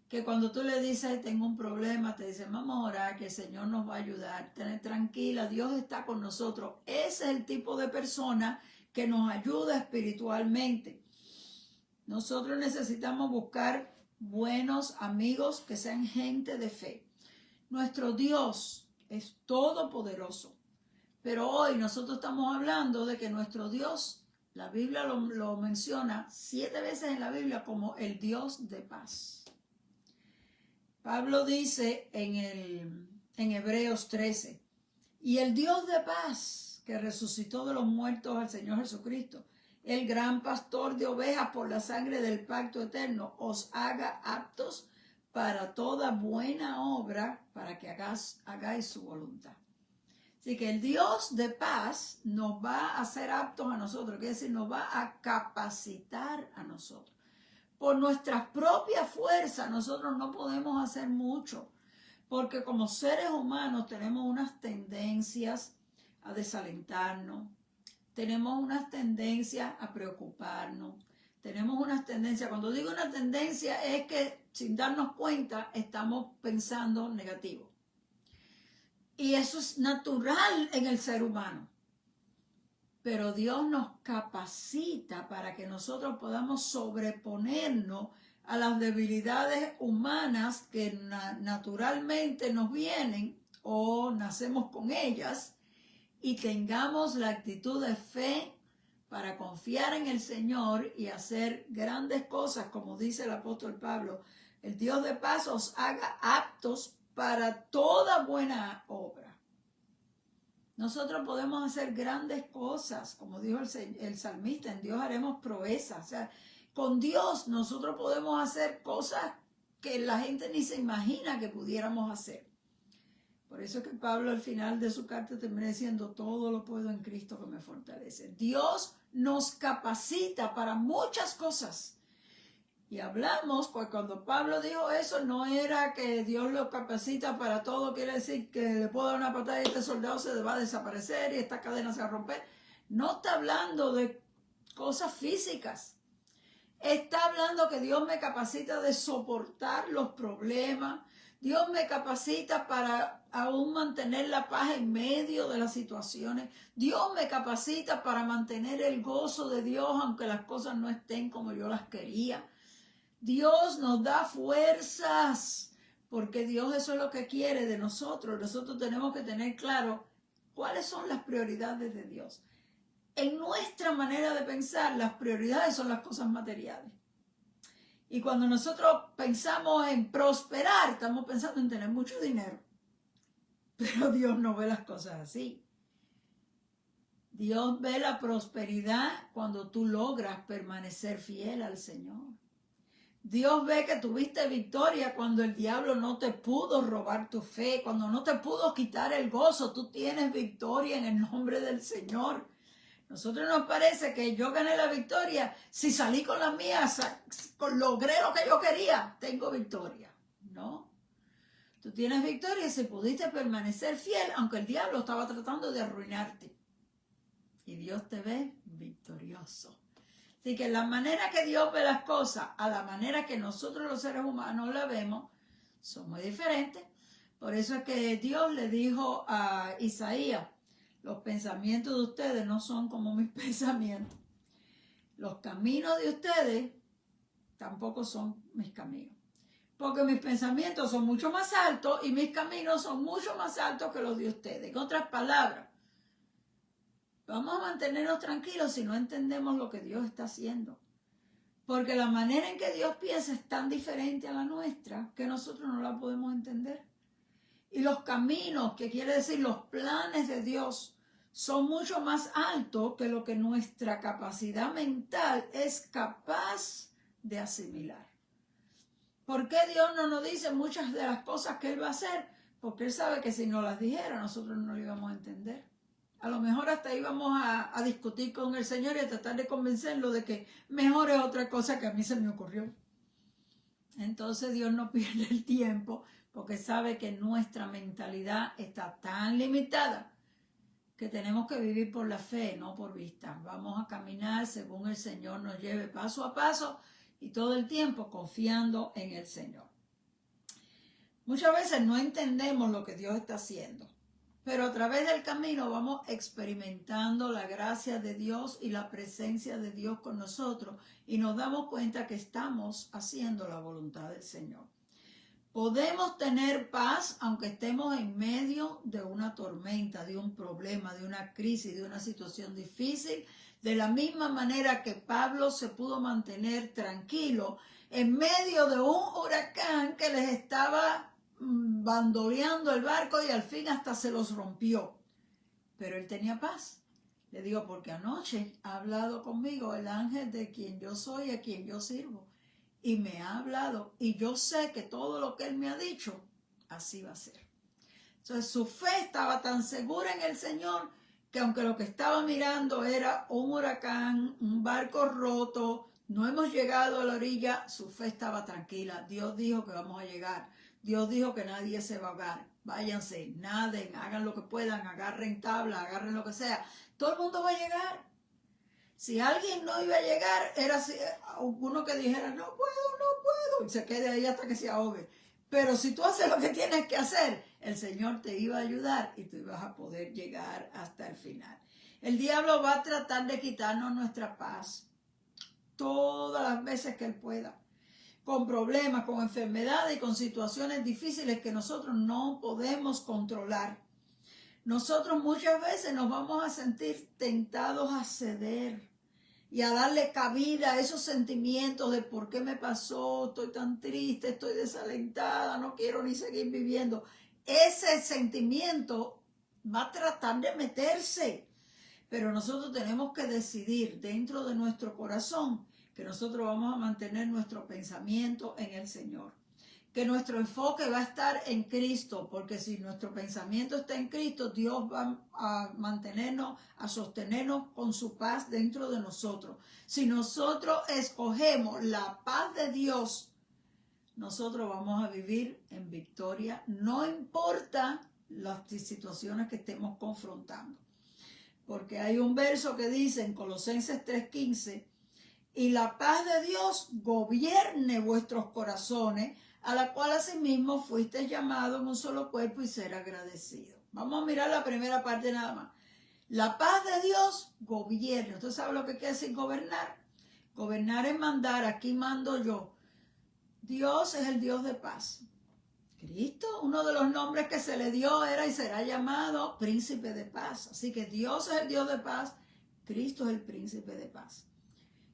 que cuando tú le dices tengo un problema, te dicen vamos a orar, que el Señor nos va a ayudar, tener tranquila, Dios está con nosotros. Ese es el tipo de persona que nos ayuda espiritualmente. Nosotros necesitamos buscar buenos amigos que sean gente de fe. Nuestro Dios es todopoderoso, pero hoy nosotros estamos hablando de que nuestro Dios, la Biblia lo menciona 7 veces en la Biblia como el Dios de paz. Pablo dice en Hebreos 13, y el Dios de paz que resucitó de los muertos al Señor Jesucristo, el gran pastor de ovejas por la sangre del pacto eterno, os haga aptos para toda buena obra, para que hagáis su voluntad. Así que el Dios de paz nos va a hacer aptos a nosotros, quiere decir, nos va a capacitar a nosotros. Por nuestras propias fuerzas nosotros no podemos hacer mucho, porque como seres humanos tenemos unas tendencias a desalentarnos, tenemos unas tendencias a preocuparnos, tenemos unas tendencias, cuando digo una tendencia es que sin darnos cuenta estamos pensando negativo. Y eso es natural en el ser humano. Pero Dios nos capacita para que nosotros podamos sobreponernos a las debilidades humanas que naturalmente nos vienen o nacemos con ellas y tengamos la actitud de fe para confiar en el Señor y hacer grandes cosas, como dice el apóstol Pablo. El Dios de paz os haga aptos para toda buena obra. Nosotros podemos hacer grandes cosas, como dijo el salmista, en Dios haremos proezas. O sea, con Dios nosotros podemos hacer cosas que la gente ni se imagina que pudiéramos hacer. Por eso es que Pablo al final de su carta termina diciendo, todo lo puedo en Cristo que me fortalece. Dios nos capacita para muchas cosas. Y hablamos, pues cuando Pablo dijo eso, no era que Dios lo capacita para todo, quiere decir que le puedo dar una patada y este soldado se va a desaparecer y esta cadena se va a romper. No está hablando de cosas físicas. Está hablando que Dios me capacita de soportar los problemas. Dios me capacita para aún mantener la paz en medio de las situaciones. Dios me capacita para mantener el gozo de Dios aunque las cosas no estén como yo las quería. Dios nos da fuerzas, porque Dios eso es lo que quiere de nosotros. Nosotros tenemos que tener claro cuáles son las prioridades de Dios. En nuestra manera de pensar, las prioridades son las cosas materiales. Y cuando nosotros pensamos en prosperar, estamos pensando en tener mucho dinero. Pero Dios no ve las cosas así. Dios ve la prosperidad cuando tú logras permanecer fiel al Señor. Dios ve que tuviste victoria cuando el diablo no te pudo robar tu fe, cuando no te pudo quitar el gozo. Tú tienes victoria en el nombre del Señor. Nosotros nos parece que yo gané la victoria. Si salí con la mía, logré lo que yo quería, tengo victoria. No. Tú tienes victoria si pudiste permanecer fiel, aunque el diablo estaba tratando de arruinarte. Y Dios te ve victorioso. Así que la manera que Dios ve las cosas a la manera que nosotros los seres humanos la vemos son muy diferentes. Por eso es que Dios le dijo a Isaías, los pensamientos de ustedes no son como mis pensamientos. Los caminos de ustedes tampoco son mis caminos. Porque mis pensamientos son mucho más altos y mis caminos son mucho más altos que los de ustedes. En otras palabras, vamos a mantenernos tranquilos si no entendemos lo que Dios está haciendo. Porque la manera en que Dios piensa es tan diferente a la nuestra que nosotros no la podemos entender. Y los caminos, que quiere decir los planes de Dios, son mucho más altos que lo que nuestra capacidad mental es capaz de asimilar. ¿Por qué Dios no nos dice muchas de las cosas que Él va a hacer? Porque Él sabe que si nos las dijera, nosotros no lo íbamos a entender. A lo mejor hasta íbamos a discutir con el Señor y a tratar de convencerlo de que mejor es otra cosa que a mí se me ocurrió. Entonces Dios no pierde el tiempo porque sabe que nuestra mentalidad está tan limitada que tenemos que vivir por la fe, no por vista. Vamos a caminar según el Señor nos lleve paso a paso y todo el tiempo confiando en el Señor. Muchas veces no entendemos lo que Dios está haciendo, pero a través del camino vamos experimentando la gracia de Dios y la presencia de Dios con nosotros y nos damos cuenta que estamos haciendo la voluntad del Señor. Podemos tener paz aunque estemos en medio de una tormenta, de un problema, de una crisis, de una situación difícil, de la misma manera que Pablo se pudo mantener tranquilo en medio de un huracán que les estaba bandoleando el barco y al fin hasta se los rompió. Pero él tenía paz. Le digo, porque anoche ha hablado conmigo el ángel de quien yo soy, a quien yo sirvo. Y me ha hablado y yo sé que todo lo que él me ha dicho, así va a ser. Entonces su fe estaba tan segura en el Señor que aunque lo que estaba mirando era un huracán, un barco roto, no hemos llegado a la orilla, su fe estaba tranquila. Dios dijo que vamos a llegar. Dios dijo que nadie se va a ahogar. Váyanse, naden, hagan lo que puedan, agarren tabla, agarren lo que sea. Todo el mundo va a llegar. Si alguien no iba a llegar, era uno que dijera, no puedo, y se quede ahí hasta que se ahogue. Pero si tú haces lo que tienes que hacer, el Señor te iba a ayudar y tú ibas a poder llegar hasta el final. El diablo va a tratar de quitarnos nuestra paz todas las veces que él pueda, con problemas, con enfermedades y con situaciones difíciles que nosotros no podemos controlar. Nosotros muchas veces nos vamos a sentir tentados a ceder y a darle cabida a esos sentimientos de por qué me pasó, estoy tan triste, estoy desalentada, no quiero ni seguir viviendo. Ese sentimiento va a tratar de meterse, pero nosotros tenemos que decidir dentro de nuestro corazón que nosotros vamos a mantener nuestro pensamiento en el Señor, que nuestro enfoque va a estar en Cristo, porque si nuestro pensamiento está en Cristo, Dios va a mantenernos, a sostenernos con su paz dentro de nosotros. Si nosotros escogemos la paz de Dios, nosotros vamos a vivir en victoria, no importa las situaciones que estemos confrontando. Porque hay un verso que dice en Colosenses 3:15, y la paz de Dios gobierne vuestros corazones, a la cual asimismo fuiste llamado en un solo cuerpo y ser agradecido. Vamos a mirar la primera parte nada más. La paz de Dios gobierne. ¿Usted sabe lo que quiere decir gobernar? Gobernar es mandar, aquí mando yo. Dios es el Dios de paz. Cristo, uno de los nombres que se le dio era y será llamado príncipe de paz. Así que Dios es el Dios de paz, Cristo es el príncipe de paz.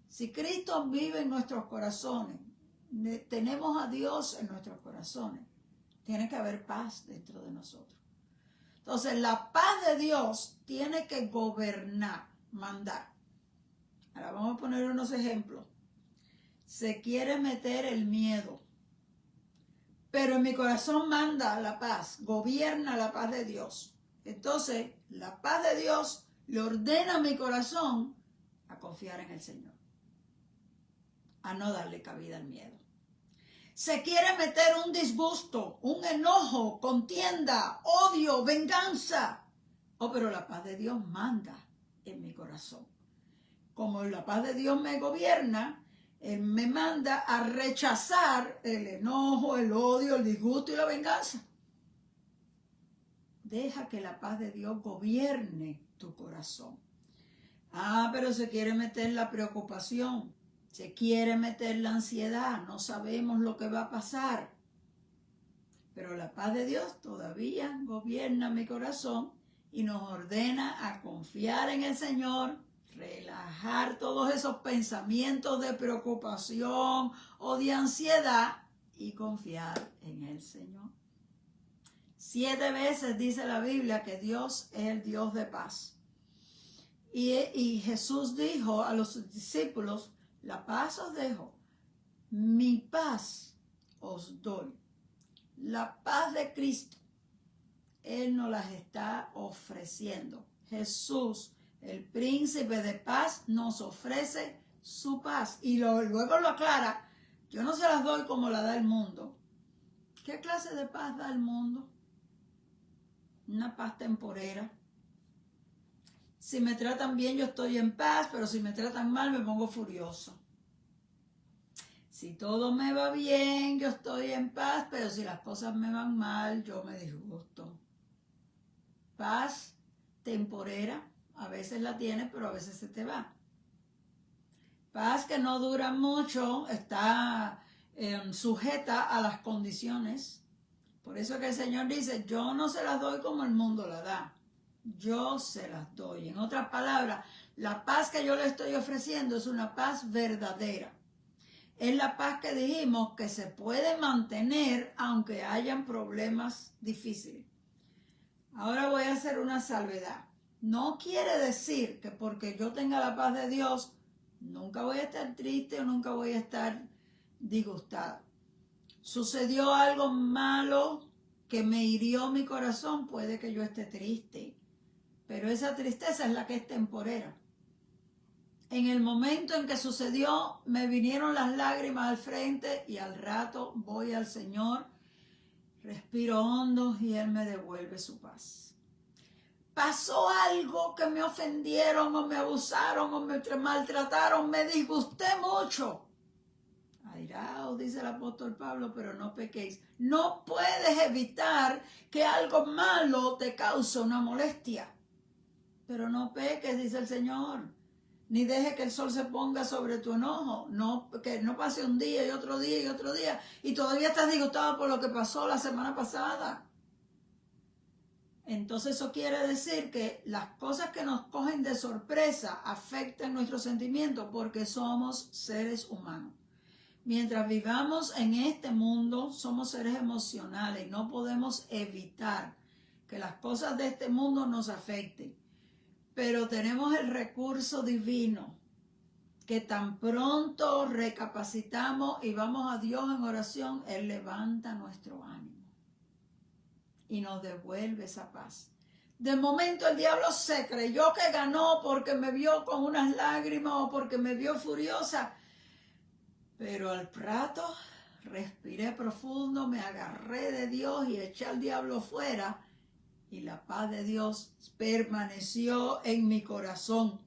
Si Cristo vive en nuestros corazones, tenemos a Dios en nuestros corazones, tiene que haber paz dentro de nosotros. Entonces la paz de Dios tiene que gobernar, mandar. Ahora vamos a poner unos ejemplos. Se quiere meter el miedo, pero en mi corazón manda la paz, gobierna la paz de Dios. Entonces la paz de Dios le ordena a mi corazón a confiar en el Señor, a no darle cabida al miedo. Se quiere meter un disgusto, un enojo, contienda, odio, venganza. Oh, pero la paz de Dios manda en mi corazón. Como la paz de Dios me gobierna, Él me manda a rechazar el enojo, el odio, el disgusto y la venganza. Deja que la paz de Dios gobierne tu corazón. Ah, pero se quiere meter la preocupación. Se quiere meter la ansiedad, no sabemos lo que va a pasar. Pero la paz de Dios todavía gobierna mi corazón y nos ordena a confiar en el Señor, relajar todos esos pensamientos de preocupación o de ansiedad y confiar en el Señor. 7 veces dice la Biblia que Dios es el Dios de paz. Y Jesús dijo a los discípulos, la paz os dejo, mi paz os doy. La paz de Cristo, Él nos las está ofreciendo. Jesús, el príncipe de paz, nos ofrece su paz. Y luego lo aclara, yo no se las doy como la da el mundo. ¿Qué clase de paz da el mundo? Una paz temporera. Si me tratan bien, yo estoy en paz, pero si me tratan mal, me pongo furioso. Si todo me va bien, yo estoy en paz, pero si las cosas me van mal, yo me disgusto. Paz temporera, a veces la tienes, pero a veces se te va. Paz que no dura mucho, está sujeta a las condiciones. Por eso que el Señor dice, yo no se las doy como el mundo la da. Yo se las doy. En otras palabras, la paz que yo le estoy ofreciendo es una paz verdadera. Es la paz que dijimos que se puede mantener aunque hayan problemas difíciles. Ahora voy a hacer una salvedad. No quiere decir que porque yo tenga la paz de Dios, nunca voy a estar triste o nunca voy a estar disgustada. Sucedió algo malo que me hirió mi corazón, puede que yo esté triste, pero esa tristeza es la que es temporera. En el momento en que sucedió, me vinieron las lágrimas al frente y al rato voy al Señor, respiro hondo y Él me devuelve su paz. Pasó algo que me ofendieron o me abusaron o me maltrataron, me disgusté mucho. Airaos, dice el apóstol Pablo, pero no pequéis. No puedes evitar que algo malo te cause una molestia. Pero no peques, dice el Señor. Ni deje que el sol se ponga sobre tu enojo. No, que no pase un día y otro día y otro día. Y todavía estás disgustado por lo que pasó la semana pasada. Entonces eso quiere decir que las cosas que nos cogen de sorpresa afectan nuestros sentimientos porque somos seres humanos. Mientras vivamos en este mundo, somos seres emocionales. No podemos evitar que las cosas de este mundo nos afecten. Pero tenemos el recurso divino que tan pronto recapacitamos y vamos a Dios en oración, Él levanta nuestro ánimo y nos devuelve esa paz. De momento el diablo se creyó que ganó porque me vio con unas lágrimas o porque me vio furiosa. Pero al rato respiré profundo, me agarré de Dios y eché al diablo fuera y la paz de Dios permaneció en mi corazón.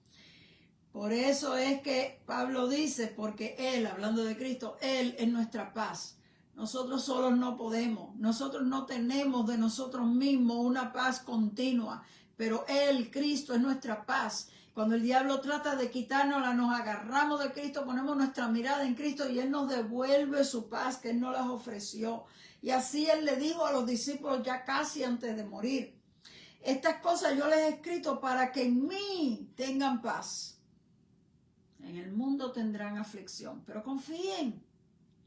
Por eso es que Pablo dice, porque Él, hablando de Cristo, Él es nuestra paz. Nosotros solos no podemos, nosotros no tenemos de nosotros mismos una paz continua, pero Él, Cristo, es nuestra paz. Cuando el diablo trata de quitárnosla, nos agarramos de Cristo, ponemos nuestra mirada en Cristo y Él nos devuelve su paz que Él nos las ofreció. Y así Él le dijo a los discípulos ya casi antes de morir, estas cosas yo les he escrito para que en mí tengan paz. En el mundo tendrán aflicción, pero confíen,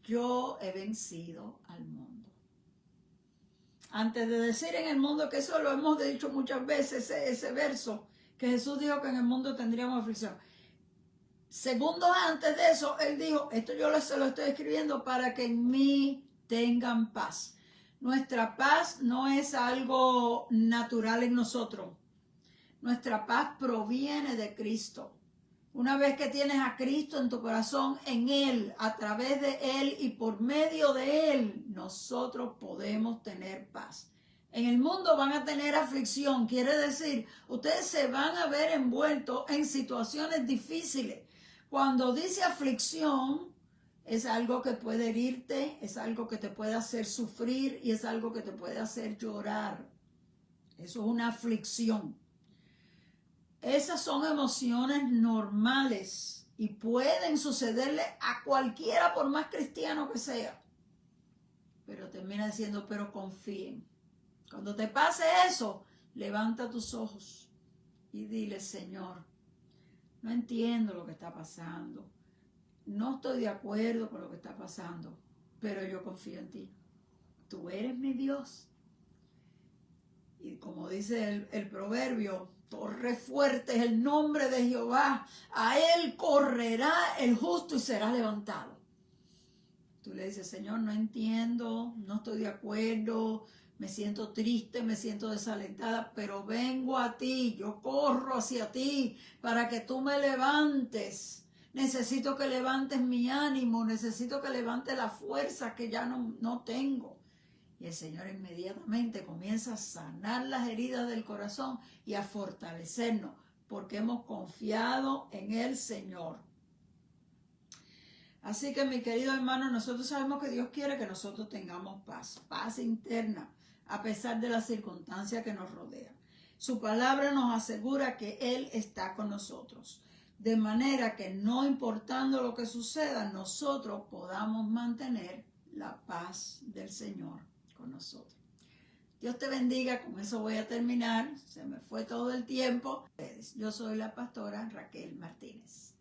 yo he vencido al mundo. Antes de decir en el mundo, que eso lo hemos dicho muchas veces, ese verso, que Jesús dijo que en el mundo tendríamos aflicción. Segundos antes de eso, Él dijo, esto yo se lo estoy escribiendo para que en mí tengan paz. Nuestra paz no es algo natural en nosotros. Nuestra paz proviene de Cristo. Una vez que tienes a Cristo en tu corazón, en Él, a través de Él y por medio de Él, nosotros podemos tener paz. En el mundo van a tener aflicción, quiere decir, ustedes se van a ver envueltos en situaciones difíciles. Cuando dice aflicción, es algo que puede herirte, es algo que te puede hacer sufrir y es algo que te puede hacer llorar. Eso es una aflicción. Esas son emociones normales y pueden sucederle a cualquiera por más cristiano que sea. Pero termina diciendo, pero confíen. Cuando te pase eso, levanta tus ojos y dile, Señor, no entiendo lo que está pasando. No estoy de acuerdo con lo que está pasando, pero yo confío en ti. Tú eres mi Dios. Y como dice el proverbio, torre fuerte es el nombre de Jehová. A él correrá el justo y será levantado. Tú le dices, Señor, no entiendo, no estoy de acuerdo, me siento triste, me siento desalentada, pero vengo a ti, yo corro hacia ti para que tú me levantes. Necesito que levantes mi ánimo, necesito que levantes la fuerza que ya no tengo. Y el Señor inmediatamente comienza a sanar las heridas del corazón y a fortalecernos, porque hemos confiado en el Señor. Así que, mi querido hermano, nosotros sabemos que Dios quiere que nosotros tengamos paz, paz interna, a pesar de las circunstancias que nos rodean. Su palabra nos asegura que Él está con nosotros, de manera que no importando lo que suceda, nosotros podamos mantener la paz del Señor con nosotros. Dios te bendiga, con eso voy a terminar, se me fue todo el tiempo. Yo soy la pastora Raquel Martínez.